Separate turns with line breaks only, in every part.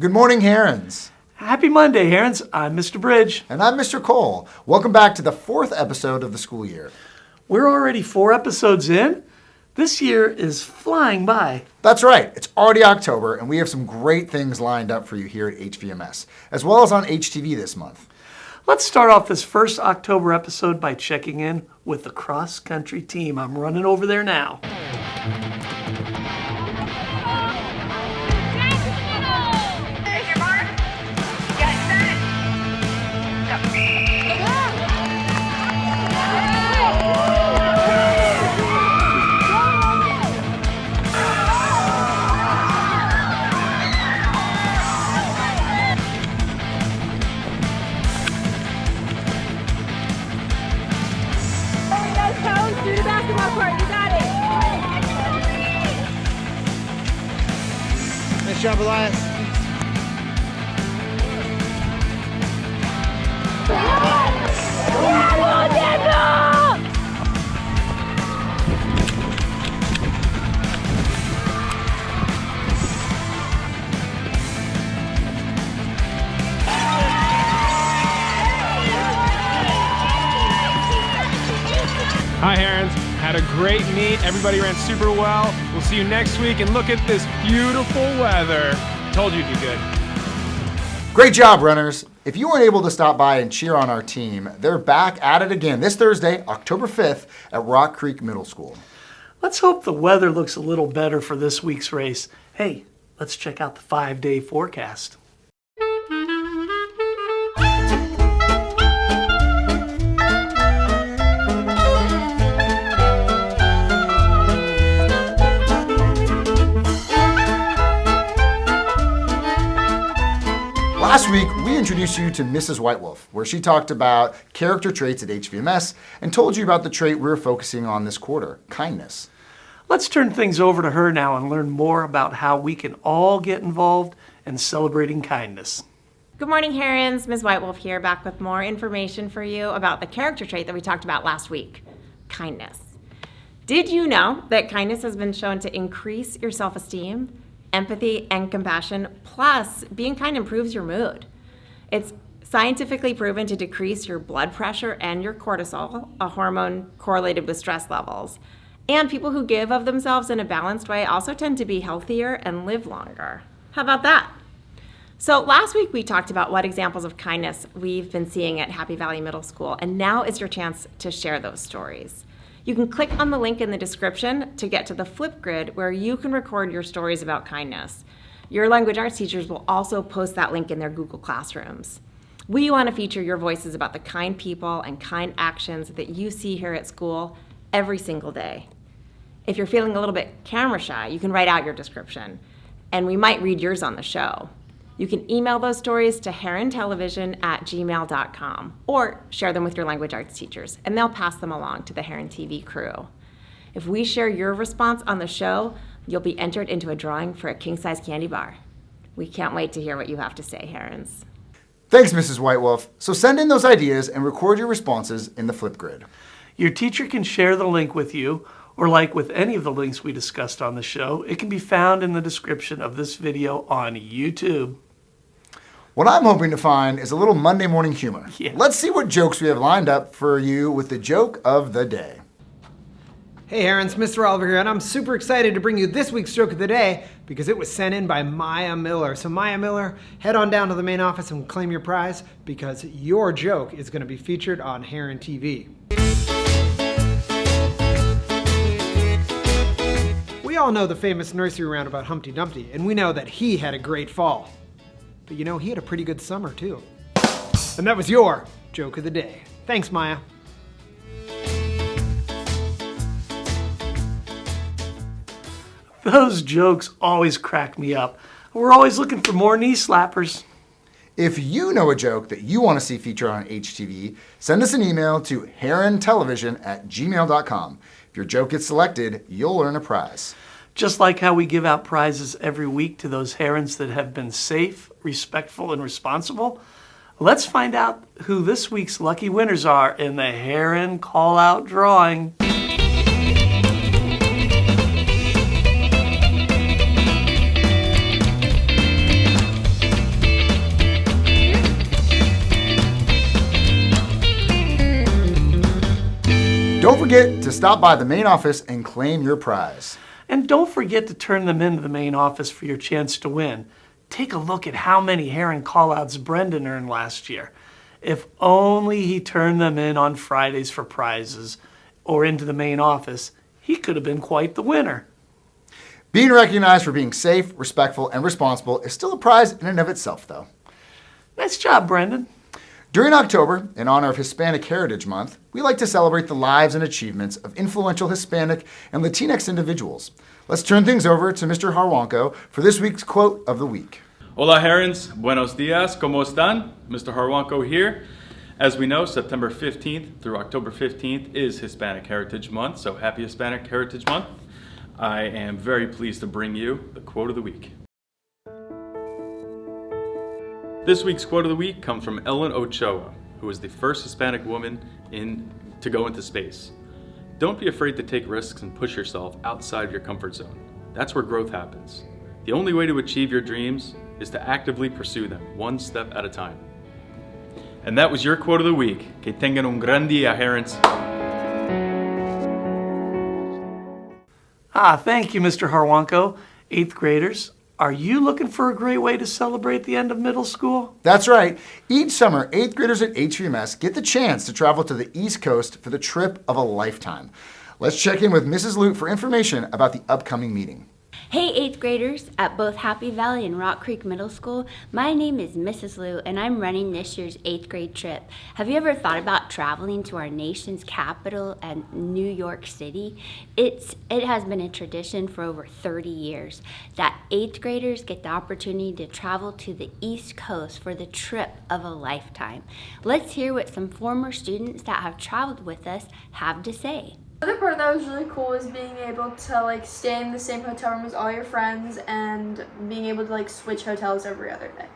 Good morning, Herons.
Happy Monday, Herons. I'm Mr. Bridge.
And I'm Mr. Cole. Welcome back to the 4th episode of the school year.
We're already 4 episodes in. This year is flying by.
That's right. It's already October, and we have some great things lined up for you here at HVMS, as well as on HTV this month.
Let's start off this first October episode by checking in with the cross-country team. I'm running over there now.
Do the basketball court, you got it.
Nice job, Elias.
Hi, Herons. Had a great meet. Everybody ran super well. We'll see you next week, and look at this beautiful weather. Told you it'd be good.
Great job, runners. If you weren't able to stop by and cheer on our team, they're back at it again this Thursday, October 5th at Rock Creek Middle School.
Let's hope the weather looks a little better for this week's race. Hey, let's check out the 5-day forecast.
Last week, we introduced you to Mrs. Whitewolf, where she talked about character traits at HVMS and told you about the trait we're focusing on this quarter, kindness.
Let's turn things over to her now and learn more about how we can all get involved in celebrating kindness.
Good morning, Herons. Ms. Whitewolf here, back with more information for you about the character trait that we talked about last week, kindness. Did you know that kindness has been shown to increase your self-esteem, empathy, and compassion? Plus, being kind improves your mood. It's scientifically proven to decrease your blood pressure and your cortisol, a hormone correlated with stress levels. And people who give of themselves in a balanced way also tend to be healthier and live longer. How about that? So last week we talked about what examples of kindness we've been seeing at Happy Valley Middle School, and now is your chance to share those stories. You can click on the link in the description to get to the Flipgrid where you can record your stories about kindness. Your language arts teachers will also post that link in their Google Classrooms. We want to feature your voices about the kind people and kind actions that you see here at school every single day. If you're feeling a little bit camera shy, you can write out your description, and we might read yours on the show. You can email those stories to herontelevision@gmail.com or share them with your language arts teachers, and they'll pass them along to the Heron TV crew. If we share your response on the show, you'll be entered into a drawing for a king-size candy bar. We can't wait to hear what you have to say, Herons.
Thanks, Mrs. Whitewolf. So send in those ideas and record your responses in the Flipgrid.
Your teacher can share the link with you, or like with any of the links we discussed on the show, it can be found in the description of this video on YouTube.
What I'm hoping to find is a little Monday morning humor.
Yeah.
Let's see what jokes we have lined up for you with the joke of the day.
Hey, Herons, Mr. Oliver here, and I'm super excited to bring you this week's joke of the day because it was sent in by Maya Miller. So Maya Miller, head on down to the main office and claim your prize because your joke is going to be featured on Heron TV. We all know the famous nursery rhyme about Humpty Dumpty, and we know that he had a great fall. But you know, he had a pretty good summer, too. And that was your joke of the day. Thanks, Maya.
Those jokes always crack me up. We're always looking for more knee slappers.
If you know a joke that you want to see featured on HTV, send us an email to herontelevision@gmail.com. If your joke gets selected, you'll earn a prize.
Just like how we give out prizes every week to those herons that have been safe, respectful, and responsible, let's find out who this week's lucky winners are in the Heron Call-Out Drawing.
Don't forget to stop by the main office and claim your prize.
And don't forget to turn them into the main office for your chance to win. Take a look at how many Heron callouts Brendan earned last year. If only he turned them in on Fridays for prizes or into the main office, he could have been quite the winner.
Being recognized for being safe, respectful, and responsible is still a prize in and of itself, though.
Nice job, Brendan.
During October, in honor of Hispanic Heritage Month, we like to celebrate the lives and achievements of influential Hispanic and Latinx individuals. Let's turn things over to Mr. Harwanko for this week's quote of the week.
Hola, Herons. Buenos dias. ¿Cómo están? Mr. Harwanko here. As we know, September 15th through October 15th is Hispanic Heritage Month, so happy Hispanic Heritage Month. I am very pleased to bring you the quote of the week. This week's quote of the week comes from Ellen Ochoa, who is the first Hispanic woman to go into space. Don't be afraid to take risks and push yourself outside of your comfort zone. That's where growth happens. The only way to achieve your dreams is to actively pursue them, one step at a time. And that was your quote of the week. Que tengan un gran día, Herons.
Thank you, Mr. Harwanko. 8th graders, are you looking for a great way to celebrate the end of middle school?
That's right. Each summer, 8th graders at HVMS get the chance to travel to the East Coast for the trip of a lifetime. Let's check in with Mrs. Lute for information about the upcoming meeting.
Hey 8th graders at both Happy Valley and Rock Creek Middle School. My name is Mrs. Lou and I'm running this year's 8th grade trip. Have you ever thought about traveling to our nation's capital and New York City? It has been a tradition for over 30 years that 8th graders get the opportunity to travel to the East Coast for the trip of a lifetime. Let's hear what some former students that have traveled with us have to say.
The other part that was really cool was being able to stay in the same hotel room as all your friends and being able to switch hotels every other day.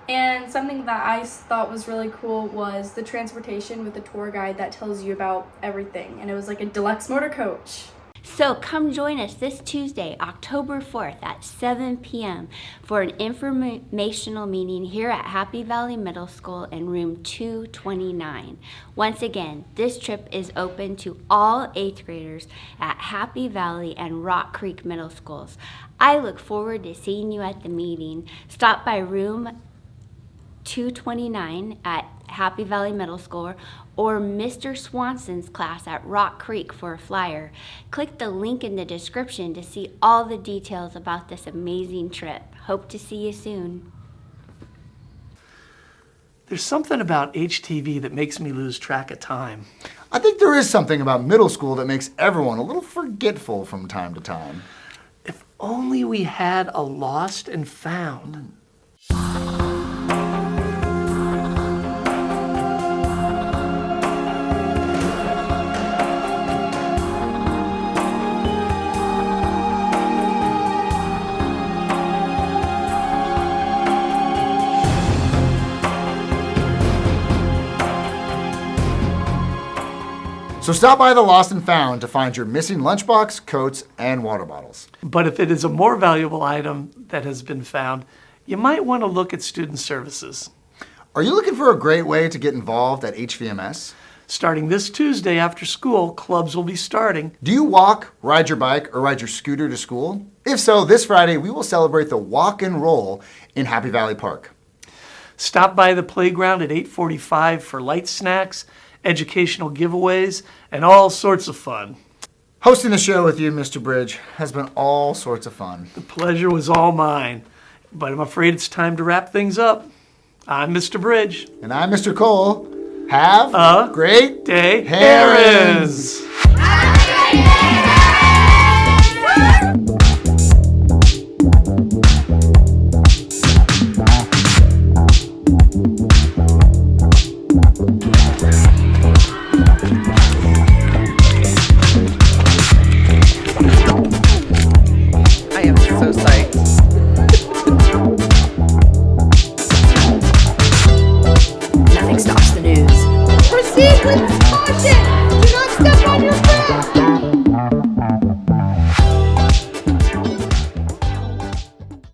And something that I thought was really cool was the transportation with the tour guide that tells you about everything. And it was like a deluxe motor coach.
So come join us this Tuesday, October 4th at 7 p.m. for an informational meeting here at Happy Valley Middle School in room 229. Once again, this trip is open to all 8th graders at Happy Valley and Rock Creek Middle Schools. I look forward to seeing you at the meeting. Stop by room 229 at Happy Valley Middle School or Mr. Swanson's class at Rock Creek for a flyer. Click the link in the description to see all the details about this amazing trip. Hope to see you soon.
There's something about HTV that makes me lose track of time.
I think there is something about middle school that makes everyone a little forgetful from time to time.
If only we had a lost and found.
So stop by the Lost and Found to find your missing lunchbox, coats, and water bottles.
But if it is a more valuable item that has been found, you might want to look at student services.
Are you looking for a great way to get involved at HVMS?
Starting this Tuesday after school, clubs will be starting.
Do you walk, ride your bike, or ride your scooter to school? If so, this Friday we will celebrate the Walk and Roll in Happy Valley Park.
Stop by the playground at 8:45 for light snacks, educational giveaways, and all sorts of fun.
Hosting the show with you, Mr. Bridge, has been all sorts of fun.
The pleasure was all mine, but I'm afraid it's time to wrap things up. I'm Mr. Bridge.
And I'm Mr. Cole. Have
a
great
day,
Herons!